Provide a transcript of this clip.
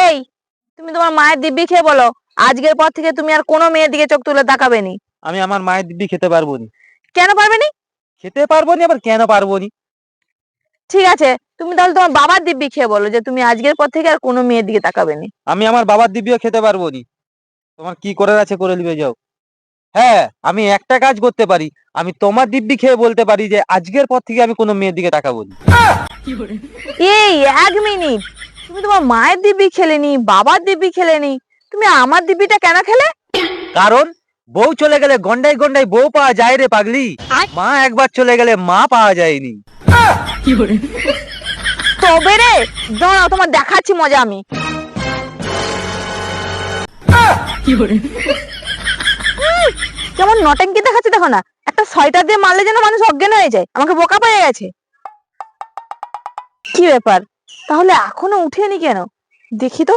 এই, তুমি তোমার মায়ের দিব্যি খেয়ে বলো, আজকের পর থেকে তুমি আর কোনো মেয়ের দিকে চোখ তুলে তাকাবে নি। আমি আমার মায়ের দিব্যি খেতে পারবো নি। কেন পারবে নি? খেতে পারবো নি, আবার কেন পারবো নি? ঠিক আছে, তুমি তাহলে তোমার বাবার দিব্যি খেয়ে বলো যে তুমি আজকের পর থেকে আর কোনো মেয়ের দিকে তাকাবে নি। আমি আমার বাবার দিব্যিও খেতে পারবো নি। তোমার কি করার আছে করে নিবে যাও। হ্যাঁ, আমি একটা কাজ করতে পারি। আমি তোমার দিব্যি খেয়ে বলতে পারি যে আজকের পর থেকে আমি কোনো মেয়ের দিকে তাকাবো নি। এই 1 মিনিট, তুমি তোমার মায়ের দিব্যি খেলেনি, বাবার দিব্যি খেলেনি, তুমি আমার দিব্যিটা কেন খেলে? কারণ বউ চলে গেলে গন্ডায় গন্ডায় বউ পাওয়া যায় রে পাগলি। মা একবার চলে গেলে মা পাওয়া যায়নি। তবে রে, দাঁড়াও তোমার দেখাচ্ছি মজা আমি। কেমন নটেঙ্কি দেখাচ্ছে দেখো না, একটা সোয়েটার দিয়ে মারলে যেন মানুষ অজ্ঞান হয়ে যায়, আমাকে বোকা পেয়ে গেছে। কি ব্যাপার, তাহলে এখনো উঠেনি কেন? দেখি তো।